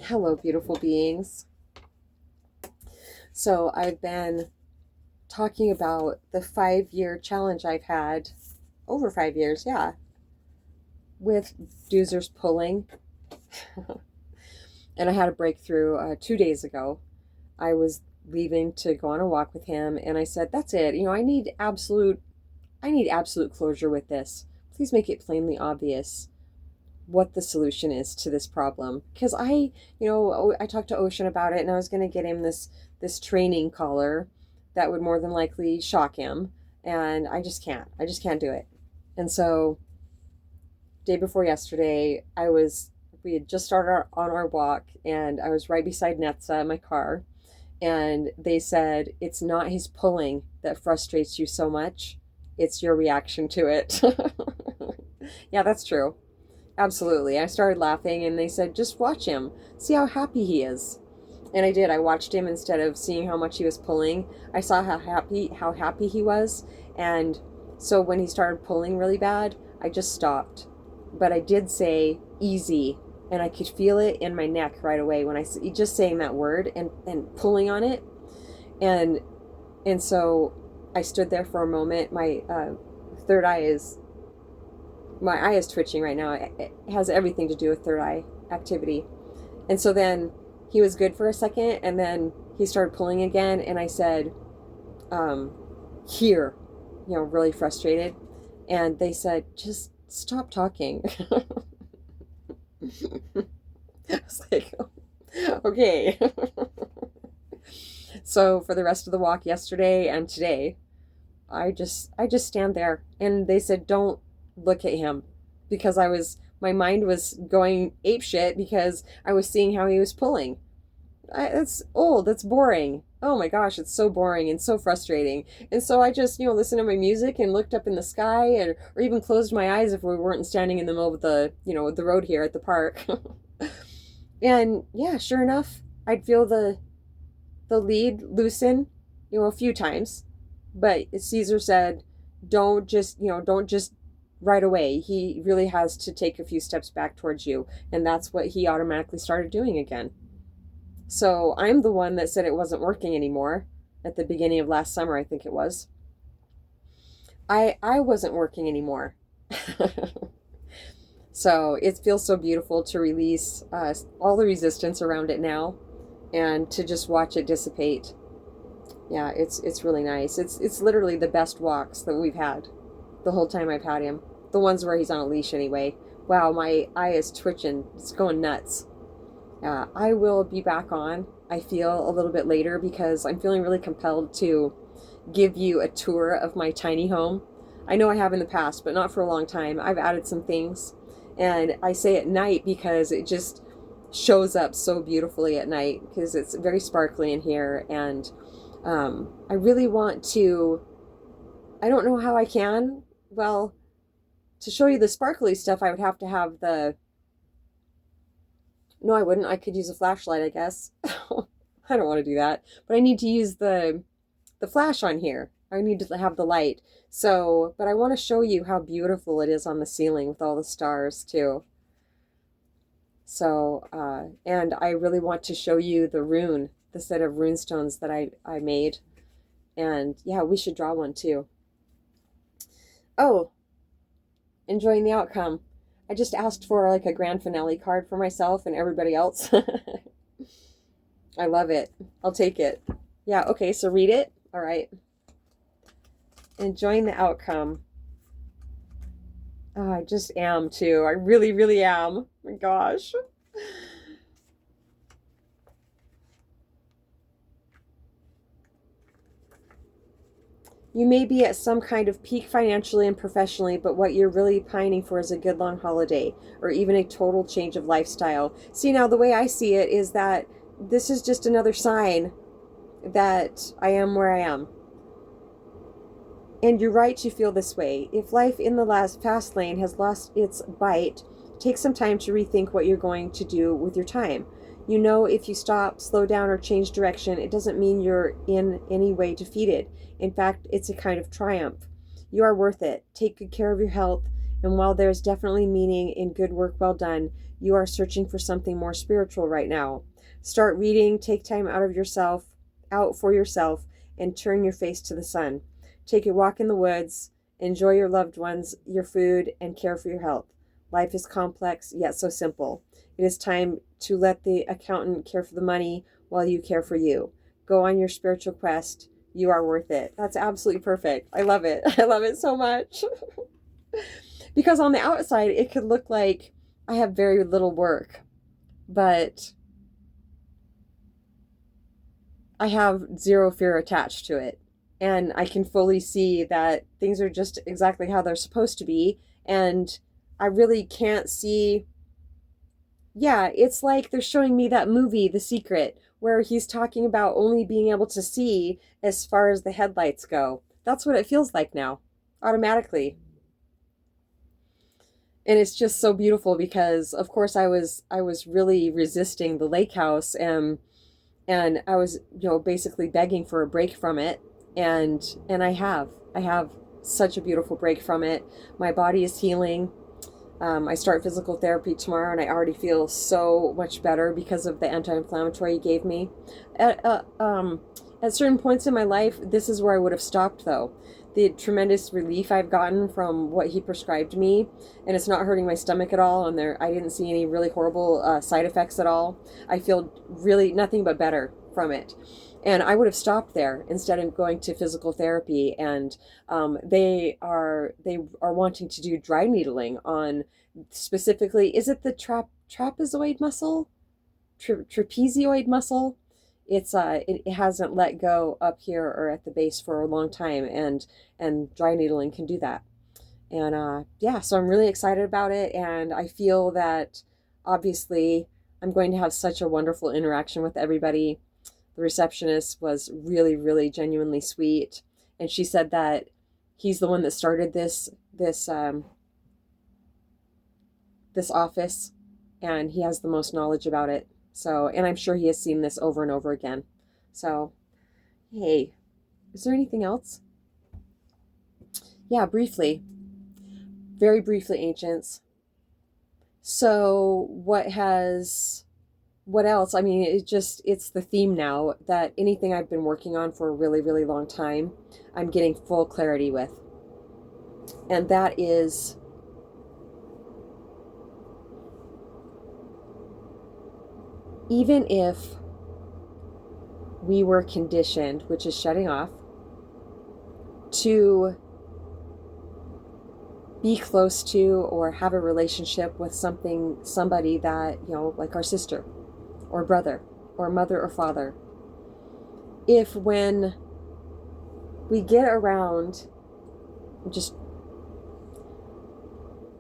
Hello, beautiful beings. So, I've been talking about the 5 year challenge I've had over 5 years, yeah, with Doozer's pulling. And I had a breakthrough 2 days ago. I was leaving to go on a walk with him, and I said, "That's it. I need absolute closure with this. Please make it plainly obvious what the solution is to this problem." Because I talked to Ocean about it, and I was going to get him this training collar that would more than likely shock him, and I just can't do it. And so day before yesterday, we had just started on our walk, and I was right beside Netza in my car, and they said it's not his pulling that frustrates you so much, it's your reaction to it. Yeah, that's true. Absolutely. I started laughing, and they said, just watch him. See how happy he is. And I did. I watched him instead of seeing how much he was pulling. I saw how happy he was. And so when he started pulling really bad, I just stopped. But I did say easy, and I could feel it in my neck right away when I just saying that word and pulling on it. And and so I stood there for a moment. Third eye is my eye is twitching right now. It has everything to do with third eye activity. And so then he was good for a second, and then he started pulling again, and I said, here, really frustrated. And they said, just stop talking. I was like, okay. So for the rest of the walk yesterday and today, I just stand there, and they said, don't look at him, because my mind was going ape shit because I was seeing how he was pulling. That's old. That's boring. Oh my gosh, it's so boring and so frustrating. And so I just, listened to my music and looked up in the sky, or even closed my eyes if we weren't standing in the middle of the road here at the park. And yeah, sure enough, I'd feel the lead loosen, a few times. But Caesar said, don't just right away. He really has to take a few steps back towards you. And that's what he automatically started doing again. So I'm the one that said it wasn't working anymore at the beginning of last summer, I think it was. I wasn't working anymore. So it feels so beautiful to release all the resistance around it now, and to just watch it dissipate. Yeah, it's really nice. It's literally the best walks that we've had the whole time I've had him. The ones where he's on a leash anyway. Wow, my eye is twitching. It's going nuts. I will be back on, I feel, a little bit later, because I'm feeling really compelled to give you a tour of my tiny home. I know I have in the past, but not for a long time. I've added some things, and I say at night because it just shows up so beautifully at night, because it's very sparkly in here. And I really want to, I don't know how I can. Well, to show you the sparkly stuff, I would have to have no, I wouldn't. I could use a flashlight, I guess. I don't want to do that. But I need to use the flash on here. I need to have the light. So, but I want to show you how beautiful it is on the ceiling with all the stars too. So, and I really want to show you the set of rune stones that I made. And yeah, we should draw one too. Oh, enjoying the outcome. I just asked for like a grand finale card for myself and everybody else. I love it. I'll take it. Yeah, okay, so read it. All right. Enjoying the outcome. Oh, I just am too. I really, really am. Oh my gosh. You may be at some kind of peak financially and professionally, but what you're really pining for is a good long holiday, or even a total change of lifestyle. See, now the way I see it is that this is just another sign that I am where I am. And you're right to feel this way. If life in the last fast lane has lost its bite, take some time to rethink what you're going to do with your time. If you stop, slow down, or change direction, it doesn't mean you're in any way defeated. In fact, it's a kind of triumph. You are worth it. Take good care of your health And while there's definitely meaning in good work well done, you are searching for something more spiritual right now. Start reading, take time out for yourself, and turn your face to the sun. Take a walk in the woods, enjoy your loved ones, your food, and care for your health. Life is complex, yet so simple. It is time to let the accountant care for the money while you care for you. Go on your spiritual quest. You are worth it. That's absolutely perfect. I love it. I love it so much. Because on the outside, it could look like I have very little work, but I have zero fear attached to it. And I can fully see that things are just exactly how they're supposed to be. And I really can't see. Yeah, it's like they're showing me that movie, The Secret, where he's talking about only being able to see as far as the headlights go. That's what it feels like now, automatically. And it's just so beautiful because of course I was really resisting the lake house, and I was, basically begging for a break from it, and I have such a beautiful break from it. My body is healing. I start physical therapy tomorrow, and I already feel so much better because of the anti-inflammatory he gave me. At certain points in my life, this is where I would have stopped, though. The tremendous relief I've gotten from what he prescribed me, and it's not hurting my stomach at all, and I didn't see any really horrible side effects at all. I feel really nothing but better from it. And I would have stopped there instead of going to physical therapy. And they are wanting to do dry needling on, specifically, is it the trapezoid muscle, trapezoid muscle? It hasn't let go up here or at the base for a long time, and dry needling can do that. And yeah, so I'm really excited about it, and I feel that obviously I'm going to have such a wonderful interaction with everybody. The receptionist was really, really genuinely sweet, and she said that he's the one that started this office, and he has the most knowledge about it. So, and I'm sure he has seen this over and over again. So, hey, is there anything else? Yeah, briefly, very briefly, ancients. So, what else? I mean, it's the theme now that anything I've been working on for a really, really long time, I'm getting full clarity with. And that is even if we were conditioned, which is shutting off, to be close to or have a relationship with somebody that, like our sister or brother or mother or father, if when we get around just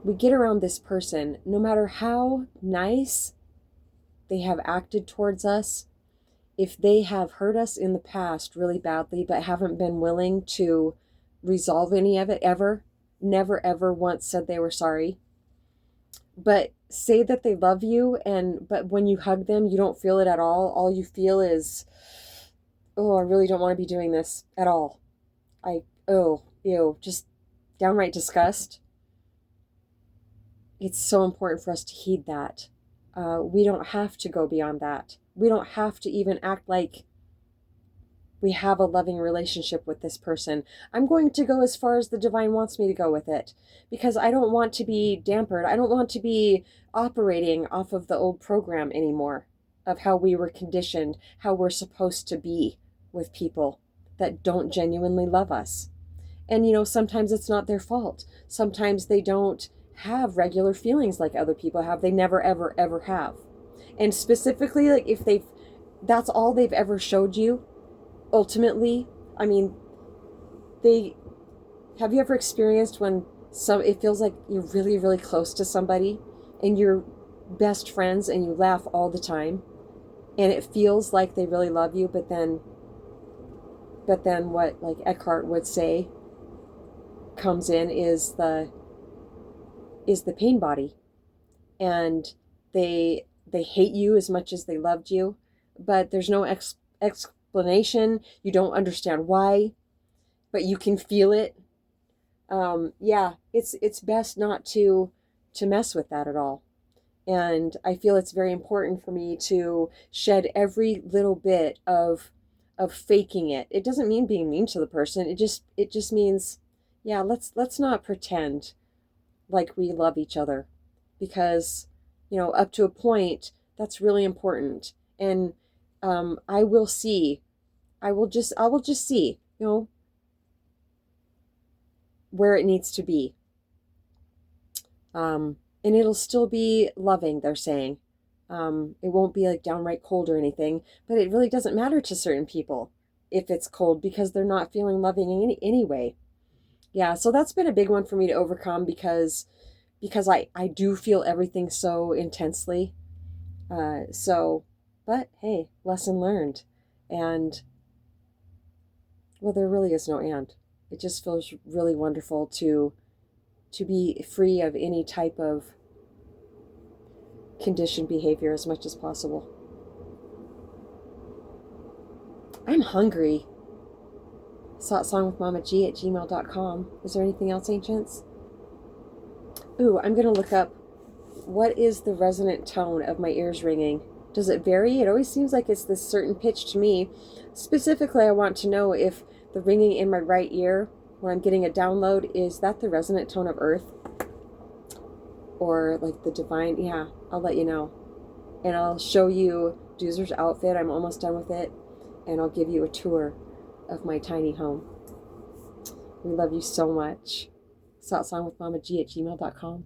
we get around this person, no matter how nice they have acted towards us, if they have hurt us in the past really badly but haven't been willing to resolve any of it ever, never ever once said they were sorry, but say that they love you, but when you hug them you don't feel it at all you feel is, oh, I really don't want to be doing this at all. Ew, just downright disgust. It's so important for us to heed that. We don't have to go beyond that. We don't have to even act like we have a loving relationship with this person. I'm going to go as far as the divine wants me to go with it, because I don't want to be dampered. I don't want to be operating off of the old program anymore of how we were conditioned, how we're supposed to be with people that don't genuinely love us. And, sometimes it's not their fault. Sometimes they don't have regular feelings like other people have. They never, ever, ever have. And specifically, like if that's all they've ever showed you, ultimately, I mean, have you ever experienced when it feels like you're really, really close to somebody and you're best friends and you laugh all the time and it feels like they really love you, but then what, like Eckhart would say, comes in is the pain body, and they hate you as much as they loved you, but there's no explanation. You don't understand why, but you can feel it. Yeah, it's best not to mess with that at all. And I feel it's very important for me to shed every little bit of faking it. It doesn't mean being mean to the person. It just means, yeah, let's not pretend like we love each other, because up to a point that's really important. And I will see. I will just see, where it needs to be. And it'll still be loving, they're saying. It won't be like downright cold or anything, but it really doesn't matter to certain people if it's cold, because they're not feeling loving anyway. Yeah, so that's been a big one for me to overcome, because I do feel everything so intensely. So, but hey, lesson learned. And well, there really is no and. It just feels really wonderful to be free of any type of conditioned behavior as much as possible. I'm hungry. satsangwithmamaji@gmail.com. Is there anything else, ancients? Ooh, I'm going to look up, what is the resonant tone of my ears ringing? Does it vary? It always seems like it's this certain pitch to me. Specifically, I want to know if the ringing in my right ear, when I'm getting a download, is that the resonant tone of Earth? Or like the divine? Yeah, I'll let you know. And I'll show you Doozer's outfit. I'm almost done with it. And I'll give you a tour of my tiny home. We love you so much. satsangwithmamaji@gmail.com.